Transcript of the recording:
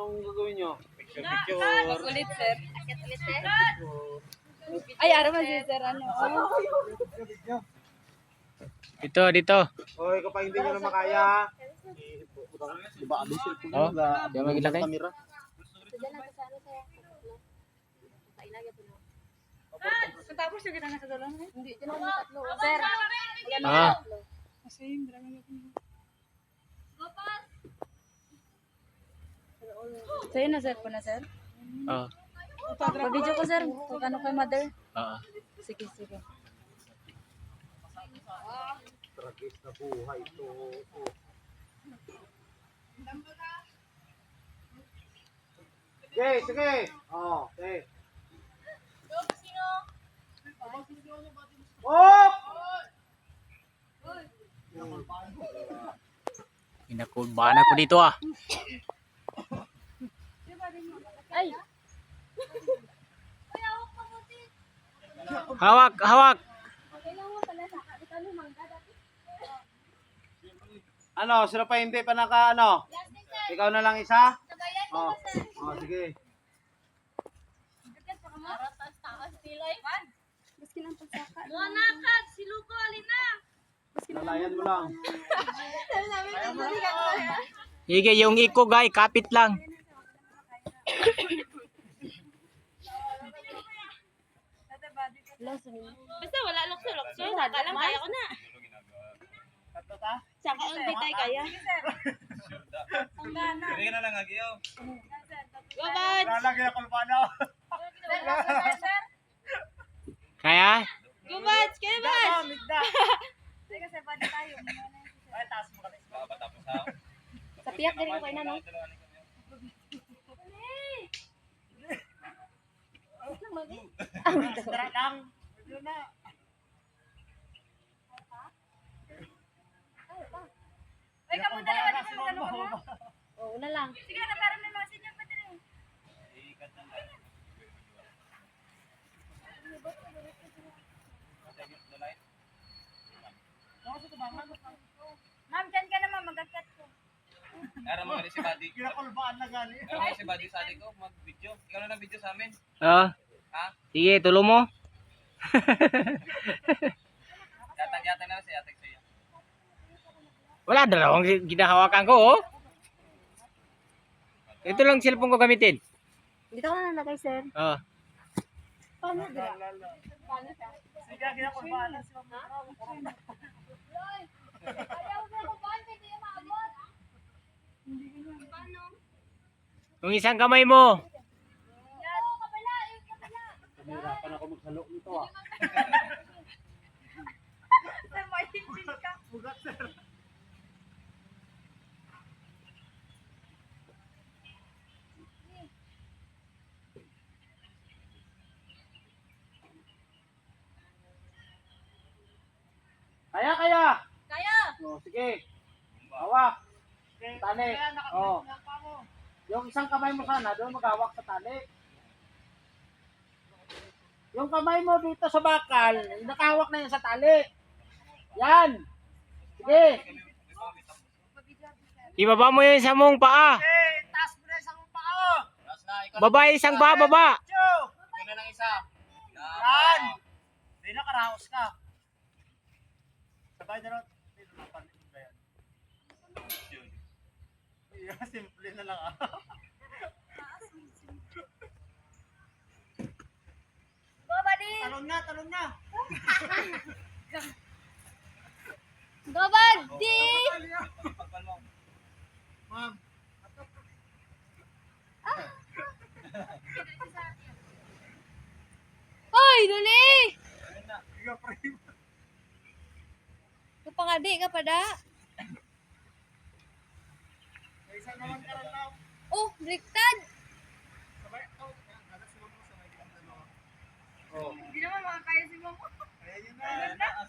Anong gagawin nyo? Picture. Ulit, sir. Ulit, sir. Ay, araw man si sir. Ano? Dito. Hoy, kapag hindi nyo na makaya. Diba, abisil po Oh, di mo gilagay. kamera. Diyan lang sa ano saya. Kailagay po. Tapos yung kita na sa dulo. Hindi, diyan lang tatlo. Sir. Ah. Kasi marami na. Sa'yo na, sir. Po na, sir. Oh. Pag-video ko, sir. Kung ano kay mother. Oo. Sige. Tragis na buhay ito. Sige. Oh, okay. Oh! Inakulbahan ako dito ah. Ay! Hawak. Ano, sila pa hindi pa naka ano? Ikaw na lang isa? Oh, sige. Nalayan mo lang. Sige, yung iko guy, kapit lang. Basta wala lukso-lukso. Alam, kaya ko na. Saka ang bitay kaya. Bigyan na lang agiyo. Gobad! Lalagay ako paano? Kaya? Gobad! Kaya ba? Tapos ha. Sa piyak din ko kayo na, no? Ay, kamu dalawa na kayo magkano na? Oo, una lang. Sige na, para may mga sinyal pa din. Ma'am, dyan ka naman, mag-akyat ko. Ara mo si Buddy. Kinakulbaan na gani. Ara mo si Buddy sa atin ko mag-video. Ikaw na video sa amin. Oh. Ha? Sige, tulo mo. Yata na si Ate Saya. Wala dalawang ginahawakan ko oh. Ito lang cellphone ko gamitin. Dito ko na nalagay, sir. Oh. Paano dira? Paano siya? Sige, kinakulbaan na sila. Ayaw mo ko ba? Hindi yung maabot. Paano? Yung isang kamay mo. Oo, kabala. Yung kabala. Nahirapan ako maghalo nito ah. Sir, may hindi ka. Bugat sir. Kaya. Kaya. Oh, sige. Hawak. Tali. Oh. Yung isang kamay mo sana, doon maghawak sa tali. Yung kamay mo dito sa bakal, nakahawak na yan sa tali. Yan. Sige. Ibaba mo yung isang mong paa. Taas mo na isang pao. Last na ikaw. Baba isang paa, baba. Ikaw na lang isa. Yan. Hindi na karaos ka. Sabay na lang. Dito na palit ba yan? Yeah, simple na lang ah. Gobadi. Talon na. Gobadi. Pagpal mo. Ma'am. Hoy, dali. Ikaw pre. Kapangadi ka pa da. Isa naman ka rin lang. Oh, bliktad. Sabay. Oh, ano si mama sabay ka. Oh. Hindi naman makakaya si mama. Ayun na.